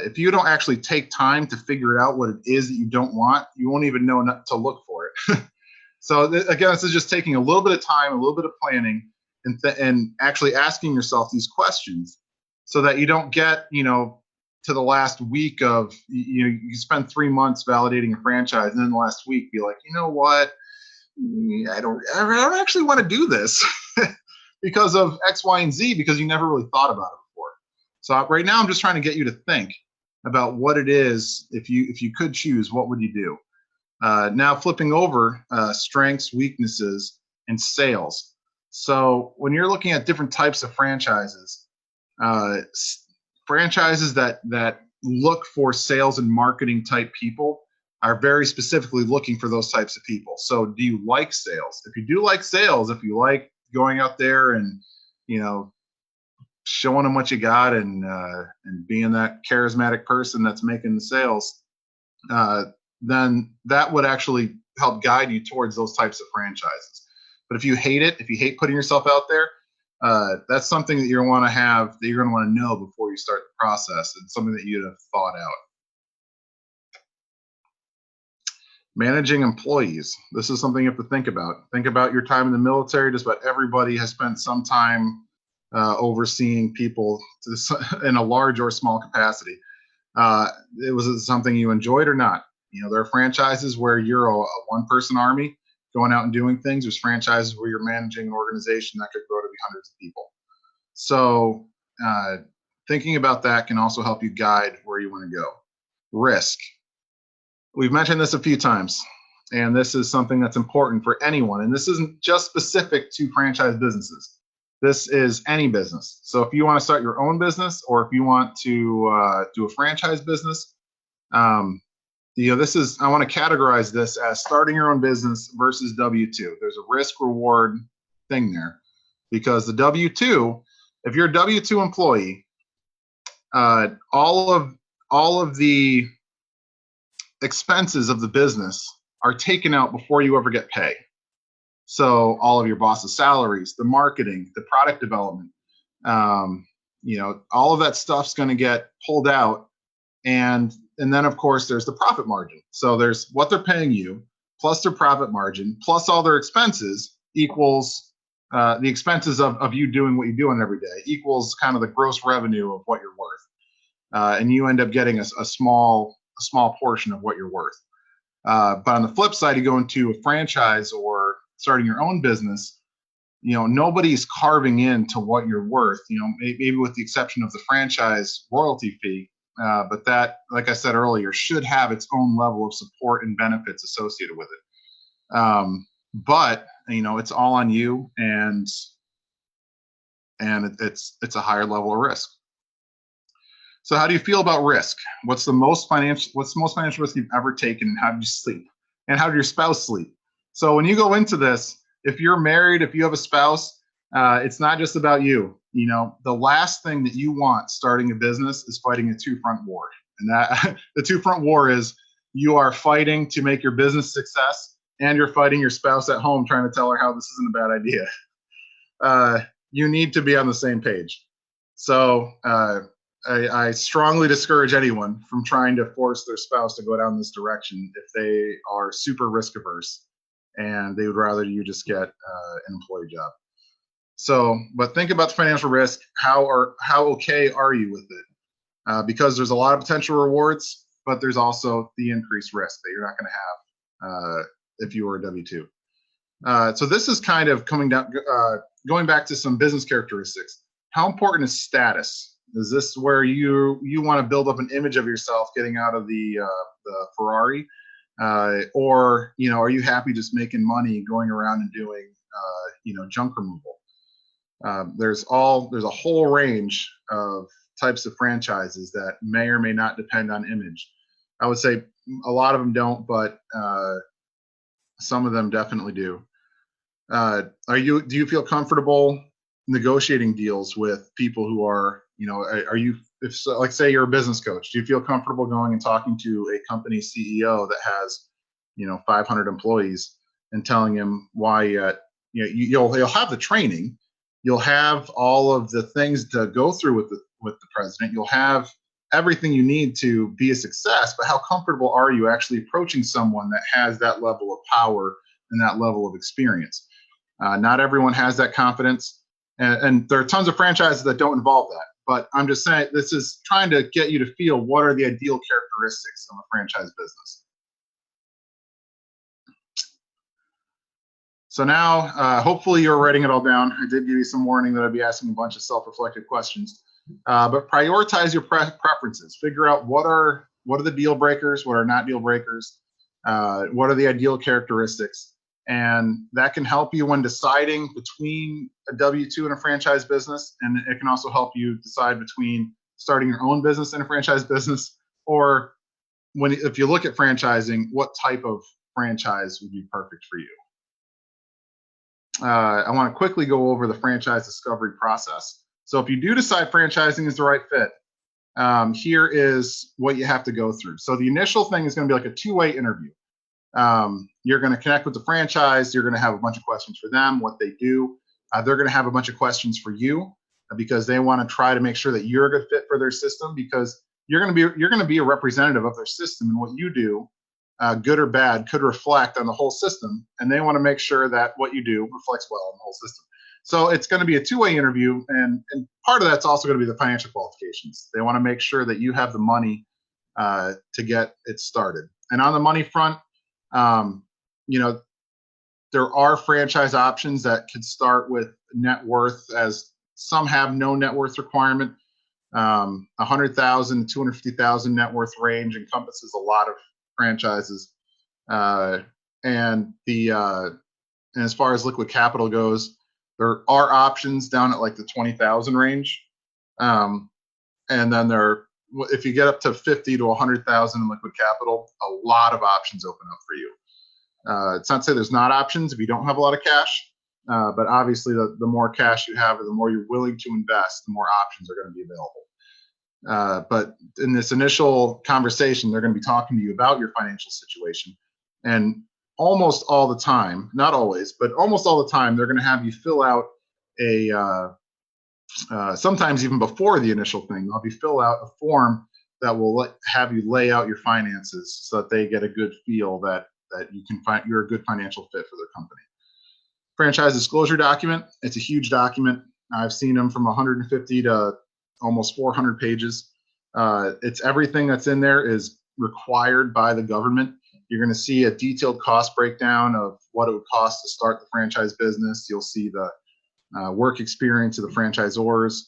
if you don't actually take time to figure out what it is that you don't want, you won't even know not to look for it. So again, this is just taking a little bit of time, a little bit of planning, and actually asking yourself these questions, so that you don't get, to the last week of, you spend 3 months validating a franchise, and then the last week be like, you know what? I don't actually want to do this because of X, Y, and Z, because you never really thought about it before. So right now, I'm just trying to get you to think about what it is. If you could choose, what would you do? Now flipping over, strengths, weaknesses, and sales. So when you're looking at different types of franchises, franchises that look for sales and marketing type people are very specifically looking for those types of people. So do you like sales? If you do like sales, if you like going out there and, showing them what you got, and being that charismatic person that's making the sales, then that would actually help guide you towards those types of franchises. But if you hate it, if you hate putting yourself out there, that's something that you're going to want to know before you start the process, and something that you'd have thought out. Managing employees. This is something you have to think about. Think about your time in the military. Just about everybody has spent some time overseeing people in a large or small capacity. Was it something you enjoyed or not? There are franchises where you're a one-person army going out and doing things. There's franchises where you're managing an organization that could grow to be hundreds of people. So thinking about that can also help you guide where you want to go. Risk. We've mentioned this a few times, and this is something that's important for anyone. And this isn't just specific to franchise businesses. This is any business. So if you want to start your own business, or if you want to do a franchise business, I want to categorize this as starting your own business versus W-2. There's a risk reward thing there, because the W-2, if you're a W-2 employee, all of the expenses of the business are taken out before you ever get paid. So all of your boss's salaries, the marketing, the product development, all of that stuff's going to get pulled out. And then, of course, there's the profit margin. So there's what they're paying you, plus their profit margin, plus all their expenses, equals the expenses of you doing what you're doing every day, equals kind of the gross revenue of what you're worth. And you end up getting a small portion of what you're worth. But on the flip side, you go into a franchise or starting your own business, nobody's carving into what you're worth, maybe with the exception of the franchise royalty fee. But that, like I said earlier, should have its own level of support and benefits associated with it. But it's all on you, and it's a higher level of risk. So how do you feel about risk? What's the most financial risk you've ever taken, and how did you sleep? And how did your spouse sleep? So when you go into this, if you're married, if you have a spouse, it's not just about you. The last thing that you want starting a business is fighting a two-front war. And that the two-front war is, you are fighting to make your business success, and you're fighting your spouse at home trying to tell her how this isn't a bad idea. You need to be on the same page. So I strongly discourage anyone from trying to force their spouse to go down this direction if they are super risk averse and they would rather you just get an employee job. So, but think about the financial risk. How okay are you with it? Because there's a lot of potential rewards, but there's also the increased risk that you're not going to have if you were a W-2. So this is kind of going back to some business characteristics. How important is status? Is this where you want to build up an image of yourself getting out of the Ferrari, or are you happy just making money going around and doing junk removal? There's a whole range of types of franchises that may or may not depend on image. I would say a lot of them don't, but some of them definitely do. Do you feel comfortable negotiating deals with people who are, are you, if so, like say you're a business coach, do you feel comfortable going and talking to a company CEO that has, 500 employees and telling him why, you'll have the training, you'll have all of the things to go through with the president, you'll have everything you need to be a success, but how comfortable are you actually approaching someone that has that level of power and that level of experience? Not everyone has that confidence, and there are tons of franchises that don't involve that. But I'm just saying, this is trying to get you to feel what are the ideal characteristics of a franchise business. So now, hopefully you're writing it all down. I did give you some warning that I'd be asking a bunch of self-reflective questions, but prioritize your preferences. Figure out what are the deal breakers, what are not deal breakers, what are the ideal characteristics. And that can help you when deciding between a W-2 and a franchise business. And it can also help you decide between starting your own business and a franchise business, or if you look at franchising, what type of franchise would be perfect for you. I want to quickly go over the franchise discovery process. So if you do decide franchising is the right fit, here is what you have to go through. So the initial thing is going to be like a two-way interview. You're going to connect with the franchise. You're going to have a bunch of questions for them, what they do. They're going to have a bunch of questions for you because they want to try to make sure that you're a good fit for their system, because you're going to be a representative of their system, and what you do, good or bad, could reflect on the whole system, and they want to make sure that what you do reflects well on the whole system. So it's going to be a two-way interview, and part of that's also going to be the financial qualifications. They want to make sure that you have the money to get it started. And on the money front, there are franchise options that could start with net worth, as some have no net worth requirement. 100,000 to 250,000 net worth range encompasses a lot of franchises. And as far as liquid capital goes, there are options down at like the 20,000 range. And then if you get up to 50 to 100,000 in liquid capital, a lot of options open up for you. It's not to say there's not options if you don't have a lot of cash, but obviously the more cash you have or the more you're willing to invest, the more options are going to be available. But in this initial conversation, they're going to be talking to you about your financial situation. And almost all the time, not always, but almost all the time, they're going to have you fill out sometimes even before the initial thing, they'll have you fill out a form that will have you lay out your finances so that they get a good feel that you can find you're a good financial fit for their company. Franchise disclosure document. It's a huge document. I've seen them from 150 to almost 400 pages. It's everything that's in there is required by the government. You're going to see a detailed cost breakdown of what it would cost to start the franchise business. You'll see the work experience of the franchisors.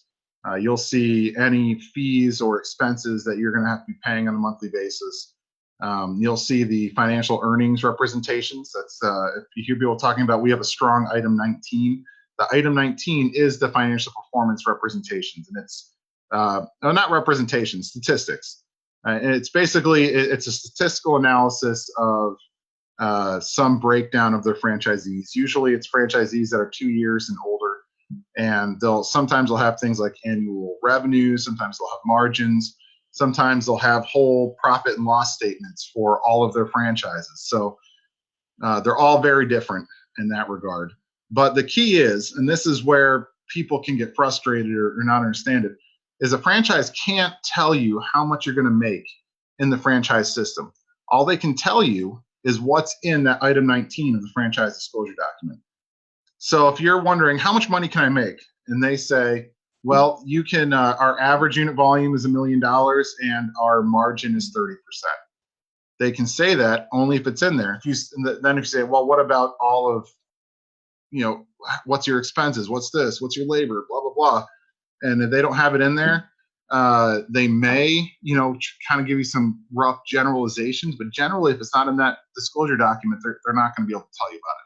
You'll see any fees or expenses that you're going to have to be paying on a monthly basis. You'll see the financial earnings representations. That's if you hear people talking about, we have a strong item 19. The item 19 is the financial performance representations, and it's not representation, statistics. And it's basically it's a statistical analysis of some breakdown of their franchisees. Usually, it's franchisees that are 2 years and older, and sometimes they'll have things like annual revenues. Sometimes they'll have margins. Sometimes they'll have whole profit and loss statements for all of their franchises. So they're all very different in that regard. But the key is, and this is where people can get frustrated or not understand it, is a franchise can't tell you how much you're going to make in the franchise system. All they can tell you is what's in that item 19 of the franchise disclosure document. So if you're wondering, how much money can I make? And they say, well, you can, our average unit volume is $1 million and our margin is 30%. They can say that only if it's in there. Then if you say, well, what about all of, what's your expenses? What's this? What's your labor? Blah, blah, blah. And if they don't have it in there, They may, kind of give you some rough generalizations, but generally, if it's not in that disclosure document, they're not going to be able to tell you about it.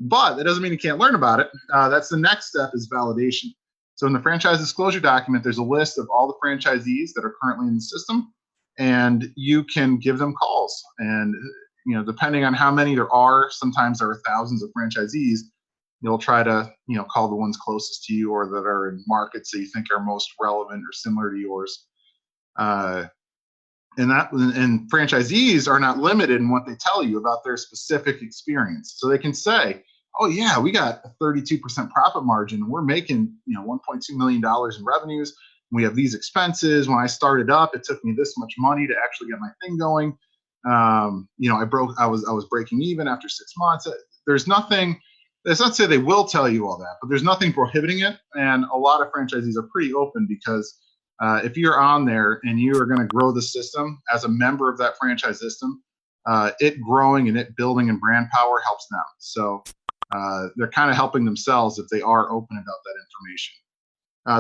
But that doesn't mean you can't learn about it. That's the next step, is validation. So in the franchise disclosure document, there's a list of all the franchisees that are currently in the system, and you can give them calls. And depending on how many there are, sometimes there are thousands of franchisees. You'll try to, call the ones closest to you or that are in markets that you think are most relevant or similar to yours. And franchisees are not limited in what they tell you about their specific experience. So they can say, oh yeah, we got a 32% profit margin. We're making, $1.2 million in revenues. We have these expenses. When I started up, it took me this much money to actually get my thing going. I was breaking even after 6 months. There's nothing. It's not to say they will tell you all that, but there's nothing prohibiting it. And a lot of franchisees are pretty open, because if you're on there and you are going to grow the system as a member of that franchise system, it growing and it building in brand power helps them. So they're kind of helping themselves if they are open about that information.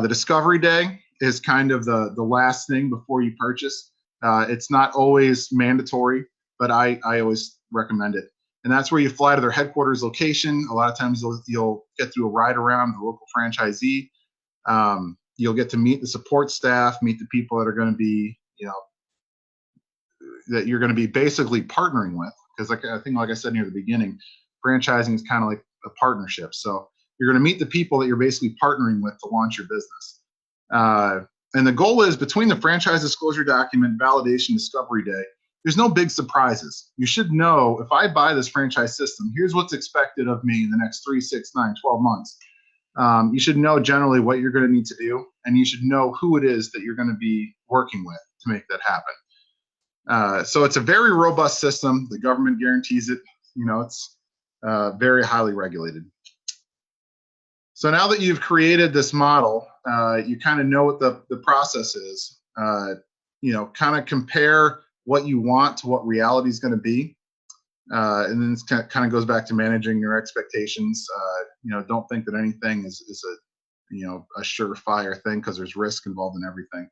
The discovery day is kind of the last thing before you purchase. It's not always mandatory, but I always recommend it. And that's where you fly to their headquarters location. A lot of times you'll get through a ride around the local franchisee. You'll get to meet the support staff, meet the people that are going to be, that you're going to be basically partnering with. Because like I said near the beginning, franchising is kind of like a partnership. So you're going to meet the people that you're basically partnering with to launch your business. And the goal is, between the franchise disclosure document, validation, discovery day, there's no big surprises. You should know, if I buy this franchise system, here's what's expected of me in the next 3, 6, 9, 12 months. You should know generally what you're going to need to do, and you should know who it is that you're going to be working with to make that happen. So it's a very robust system. The government guarantees it. It's very highly regulated. So now that you've created this model, you kind of know what the process is. Kind of compare what you want to what reality is going to be. And then it kind of goes back to managing your expectations. Don't think that anything is a surefire thing, because there's risk involved in everything.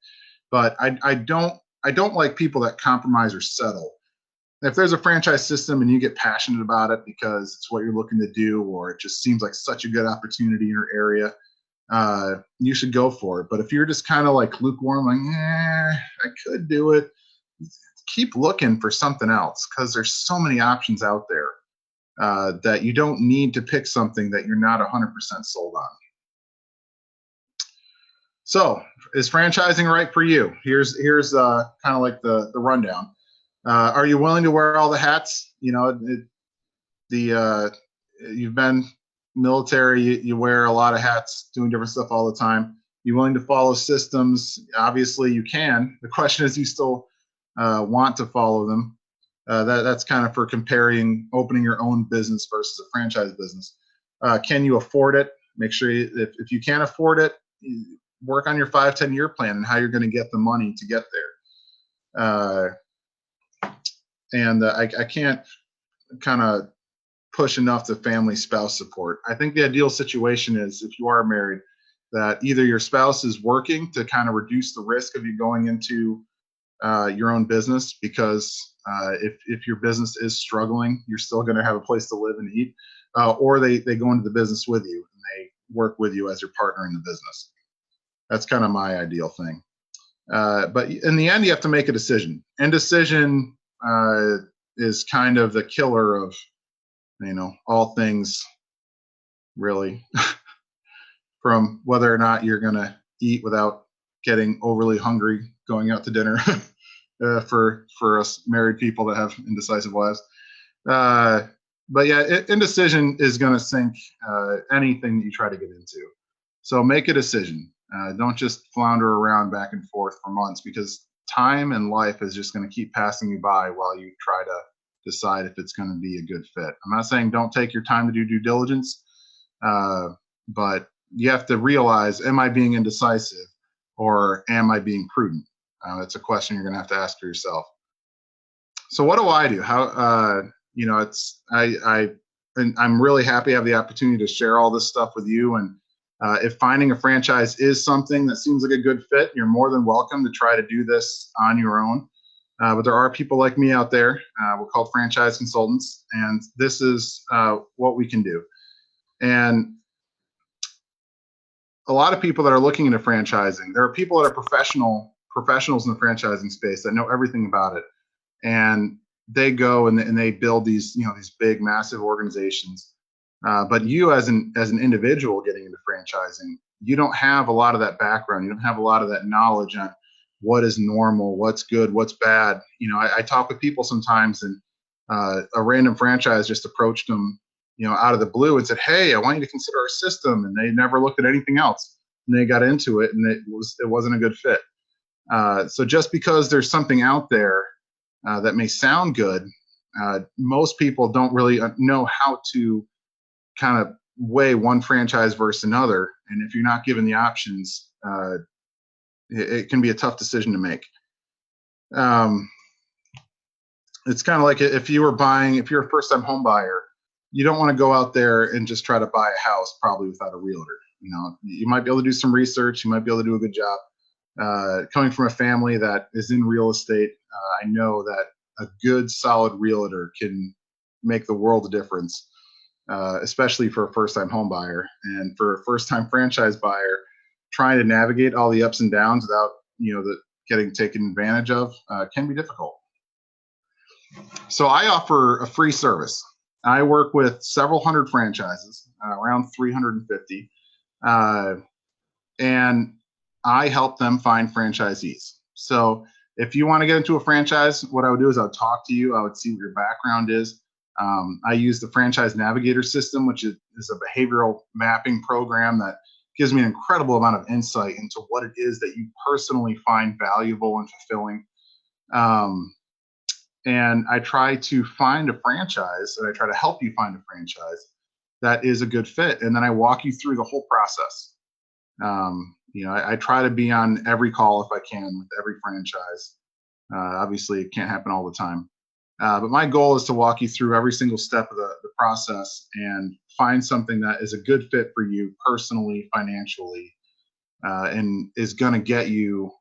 But I don't like people that compromise or settle. If there's a franchise system and you get passionate about it because it's what you're looking to do, or it just seems like such a good opportunity in your area, you should go for it. But if you're just kind of like lukewarm, like, I could do it, keep looking for something else, because there's so many options out there that you don't need to pick something that you're not 100% sold on. So, is franchising right for you? Here's kind of like the rundown. Are you willing to wear all the hats? You've been military, you wear a lot of hats, doing different stuff all the time. You willing to follow systems? Obviously you can. The question is, you still want to follow them? That's kind of for comparing opening your own business versus a franchise business. Can you afford it? Make sure if you can't afford it, work on your 5-10 year plan and how you're going to get the money to get there. I can't kind of push enough to family spouse support. I think the ideal situation is, if you are married, that either your spouse is working to kind of reduce the risk of you going into your own business, because if your business is struggling, you're still going to have a place to live and eat, or they go into the business with you and they work with you as your partner in the business. That's kind of my ideal thing. But in the end, you have to make a decision. Indecision is kind of the killer of, all things, really, from whether or not you're going to eat without getting overly hungry going out to dinner for us married people that have indecisive wives. But yeah, indecision is going to sink anything that you try to get into. So make a decision. Don't just flounder around back and forth for months, because time and life is just going to keep passing you by while you try to decide if it's going to be a good fit. I'm not saying don't take your time to do due diligence, but you have to realize, am I being indecisive or am I being prudent? It's a question you're going to have to ask for yourself. So what do I do? How, I'm really happy to have the opportunity to share all this stuff with you. And If finding a franchise is something that seems like a good fit, you're more than welcome to try to do this on your own. But there are people like me out there. We're called franchise consultants, and this is what we can do. And a lot of people that are looking into franchising, there are people that are professionals in the franchising space that know everything about it, and they go and they build these these big massive organizations. But you as an individual getting into franchising, you don't have a lot of that background. You don't have a lot of that knowledge on what is normal, what's good, what's bad. I talk with people sometimes, and a random franchise just approached them, out of the blue and said, "Hey, I want you to consider our system," and they never looked at anything else. And they got into it, and it wasn't a good fit. So just because there's something out there that may sound good, most people don't really know how to kind of weigh one franchise versus another. And if you're not given the options, it can be a tough decision to make. It's kind of like if you're a first-time home buyer, you don't want to go out there and just try to buy a house probably without a realtor. You might be able to do some research. You might be able to do a good job. Coming from a family that is in real estate, I know that a good, solid realtor can make the world of difference, especially for a first-time home buyer. And for a first-time franchise buyer, trying to navigate all the ups and downs without getting taken advantage of can be difficult. So I offer a free service. I work with several hundred franchises, around 350, and I help them find franchisees. So if you want to get into a franchise, what I would do is I would talk to you. I would see what your background is. I use the Franchise Navigator system, which is a behavioral mapping program that gives me an incredible amount of insight into what it is that you personally find valuable and fulfilling. And I try to find a franchise, and I try to help you find a franchise that is a good fit. And then I walk you through the whole process. I try to be on every call if I can with every franchise. Obviously, it can't happen all the time. But my goal is to walk you through every single step of the process and find something that is a good fit for you personally, financially, and is going to get you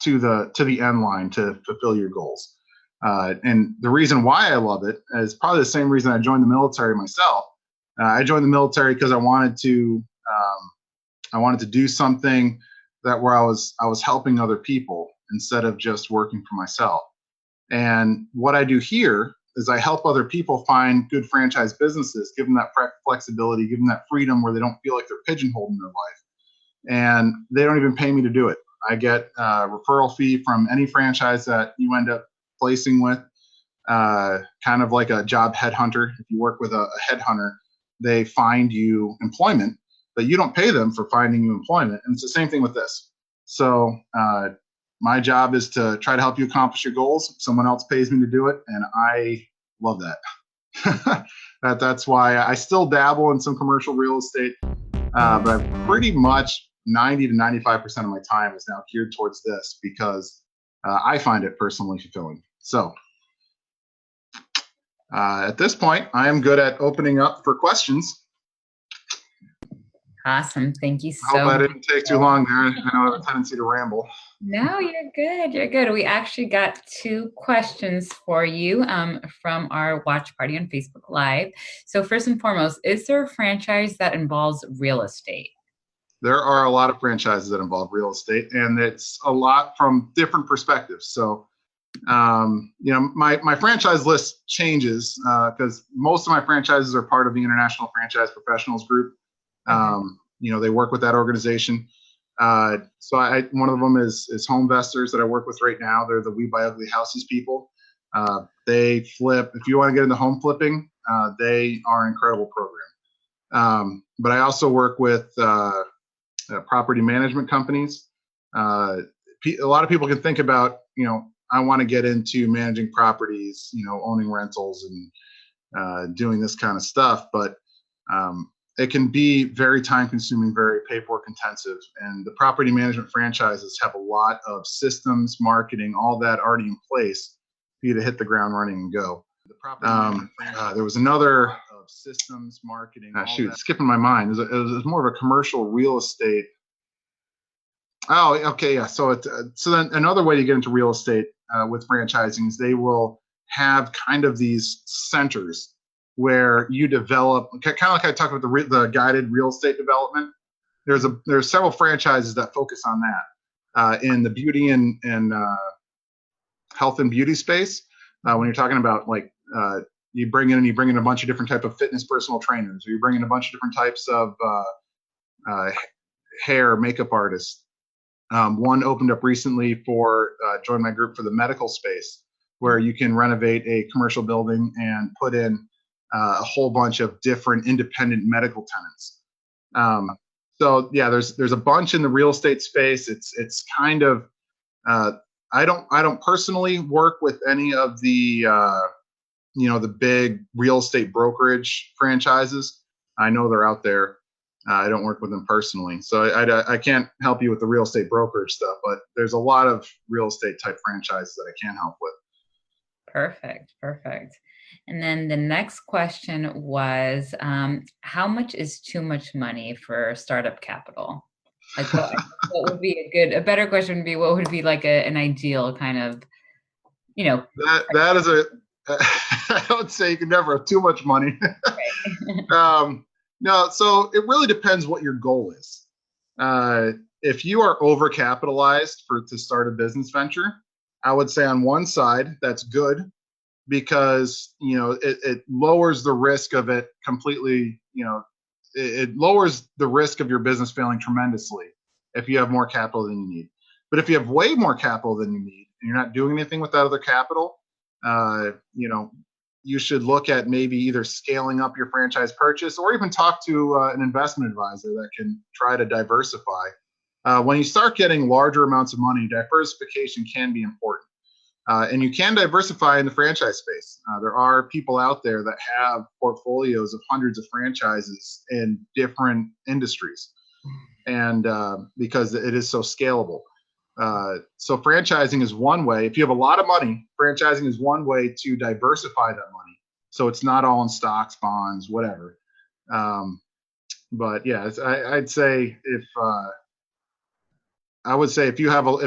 to the end line to fulfill your goals. And the reason why I love it is probably the same reason I joined the military myself. I joined the military because I wanted to do something where I was helping other people instead of just working for myself. And what I do here is I help other people find good franchise businesses, give them that flexibility, give them that freedom where they don't feel like they're pigeonholed in their life. And they don't even pay me to do it. I get a referral fee from any franchise that you end up placing with, kind of like a job headhunter. If you work with a headhunter, they find you employment, but you don't pay them for finding you employment. And it's the same thing with this. So my job is to try to help you accomplish your goals. Someone else pays me to do it, and I love that. That's why I still dabble in some commercial real estate, but pretty much 90 to 95% of my time is now geared towards this because I find it personally fulfilling. So at this point, I am good at opening up for questions. Awesome. Thank you so much. I hope I didn't take too long there. I know I have a tendency to ramble. No, you're good. You're good. We actually got 2 questions for you from our watch party on Facebook Live. So first and foremost, is there a franchise that involves real estate? There are a lot of franchises that involve real estate, and it's a lot from different perspectives. So, my franchise list changes because most of my franchises are part of the International Franchise Professionals Group. They work with that organization. So one of them is Home Investors that I work with right now. They're the We Buy Ugly Houses people. They flip. If you want to get into home flipping, they are an incredible program. But I also work with property management companies. A lot of people can think about, I want to get into managing properties, owning rentals and doing this kind of stuff. But it can be very time consuming, very paperwork intensive. And the property management franchises have a lot of systems, marketing, all that already in place for you to hit the ground running and go. There was another systems, marketing. Shoot, skipping my mind. It was more of a commercial real estate. Oh, okay, yeah. So so then another way to get into real estate with franchising is they will have kind of these centers where you develop, kind of like I talked about the guided real estate development. There's several franchises that focus on that in the beauty and health and beauty space. When you're talking about like you bring in a bunch of different type of fitness personal trainers, or you bring in a bunch of different types of hair makeup artists. One opened up recently for join my group for the medical space, where you can renovate a commercial building and put in a whole bunch of different independent medical tenants. So yeah, there's a bunch in the real estate space. It's kind of I don't personally work with any of the the big real estate brokerage franchises. I know they're out there. I don't work with them personally, so I can't help you with the real estate brokerage stuff. But there's a lot of real estate type franchises that I can help with. Perfect. And then the next question was, how much is too much money for startup capital? Like what would be a better question would be, what would be like an ideal kind of, that is I would say you can never have too much money. No, so it really depends what your goal is. If you are overcapitalized to start a business venture, I would say on one side, that's good, because it lowers the risk of it completely. It lowers the risk of your business failing tremendously if you have more capital than you need. But if you have way more capital than you need and you're not doing anything with that other capital, you should look at maybe either scaling up your franchise purchase, or even talk to an investment advisor that can try to diversify. When you start getting larger amounts of money, diversification can be important. And you can diversify in the franchise space. There are people out there that have portfolios of hundreds of franchises in different industries, and because it is so scalable. So franchising is one way. If you have a lot of money, franchising is one way to diversify that money, so it's not all in stocks, bonds, whatever. But yeah, I'd say if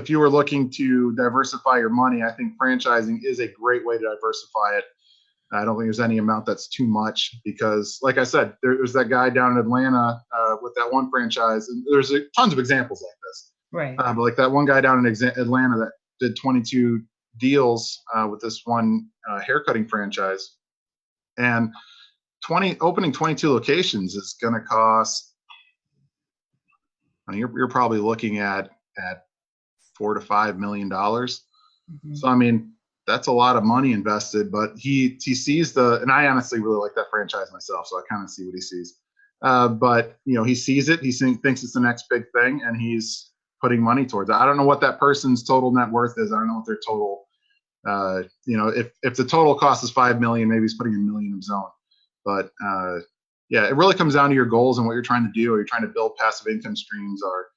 you were looking to diversify your money, I think franchising is a great way to diversify it. I don't think there's any amount that's too much, because, like I said, there's that guy down in Atlanta with that one franchise, and there's tons of examples like this. Right. But like that one guy down in Atlanta that did 22 deals with this one haircutting franchise, and opening 22 locations is going to cost. I mean, you're probably looking at $4 to $5 million. Mm-hmm. So I mean, that's a lot of money invested. But he sees and I honestly really like that franchise myself, so I kind of see what he sees. But he sees it. He thinks it's the next big thing, and he's putting money towards it. I don't know what that person's total net worth is. I don't know what their total. If the total cost is $5 million, maybe he's putting $1 million of his own. But yeah, it really comes down to your goals and what you're trying to do. Are you trying to build passive income streams, or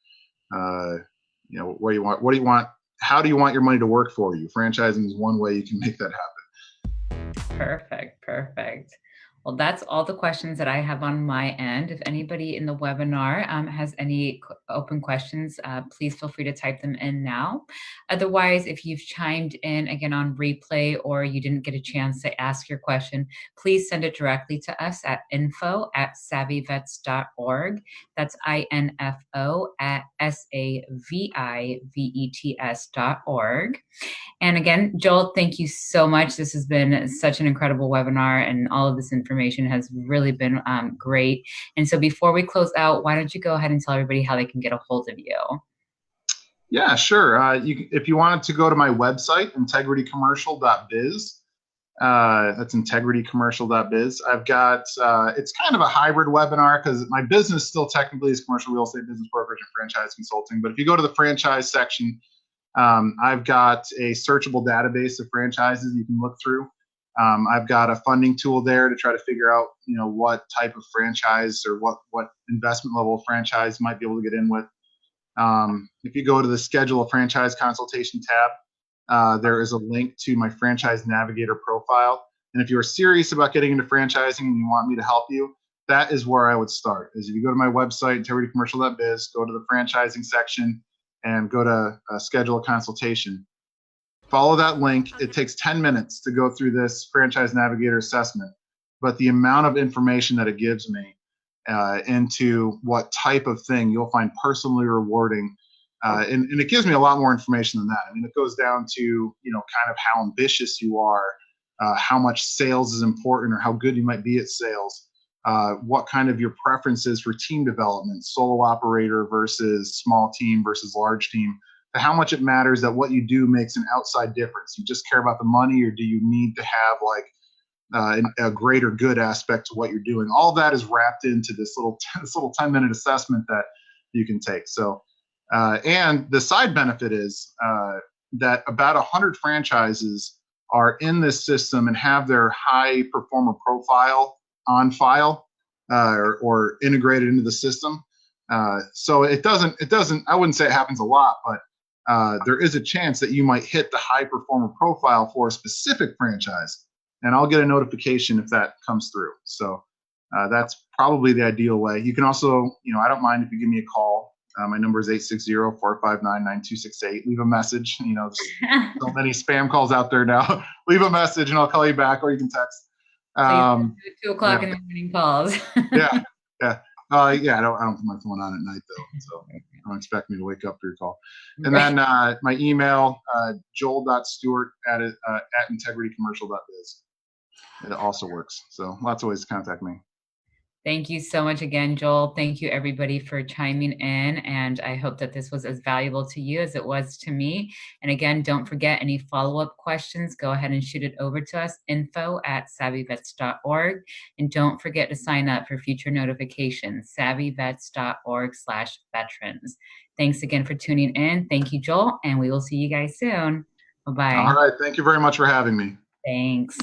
what do you want? How do you want your money to work for you? Franchising is one way you can make that happen. Perfect. Well, that's all the questions that I have on my end. If anybody in the webinar has any open questions, please feel free to type them in now. Otherwise, if you've chimed in again on replay, or you didn't get a chance to ask your question, please send it directly to us at info@savivets.org. That's info@savivets.org. And again, Joel, thank you so much. This has been such an incredible webinar, and all of this information has really been great. And so before we close out, why don't you go ahead and tell everybody how they can get a hold of you? Yeah, sure. If you wanted to go to my website, integritycommercial.biz, that's integritycommercial.biz. I've got, it's kind of a hybrid webinar, because my business still technically is commercial real estate business brokerage and franchise consulting. But if you go to the franchise section, I've got a searchable database of franchises you can look through. I've got a funding tool there to try to figure out, what type of franchise or what investment level of franchise you might be able to get in with. If you go to the schedule a franchise consultation tab, there is a link to my franchise Navigator profile. And if you're serious about getting into franchising and you want me to help you, that is where I would start. Is if you go to my website, integritycommercial.biz, go to the franchising section and go to schedule a consultation. Follow that link. It takes 10 minutes to go through this franchise navigator assessment, but the amount of information that it gives me into what type of thing you'll find personally rewarding. And it gives me a lot more information than that. I mean, it goes down to, kind of how ambitious you are, how much sales is important or how good you might be at sales, what kind of your preferences for team development, solo operator versus small team versus large team, to how much it matters that what you do makes an outside difference. You just care about the money, or do you need to have a greater good aspect to what you're doing? All of that is wrapped into this little 10-minute assessment that you can take. So, and the side benefit is that about 100 franchises are in this system and have their high performer profile on file or integrated into the system. So it doesn't, I wouldn't say it happens a lot, but there is a chance that you might hit the high performer profile for a specific franchise, and I'll get a notification if that comes through. So that's probably the ideal way. You can also, I don't mind if you give me a call. My number is 860-459-9268. Leave a message. There's so many spam calls out there now. Leave a message and I'll call you back, or you can text. So 2 o'clock in the morning calls. Yeah. I don't put my phone on at night though, so don't expect me to wake up for your call. And then my email, joel.stewart@integritycommercial.biz. It also works. So lots of ways to contact me. Thank you so much again, Joel. Thank you everybody for chiming in. And I hope that this was as valuable to you as it was to me. And again, don't forget, any follow-up questions, go ahead and shoot it over to us, info@savivets.org. And don't forget to sign up for future notifications, savivets.org/veterans. Thanks again for tuning in. Thank you, Joel. And we will see you guys soon. Bye-bye. All right. Thank you very much for having me. Thanks.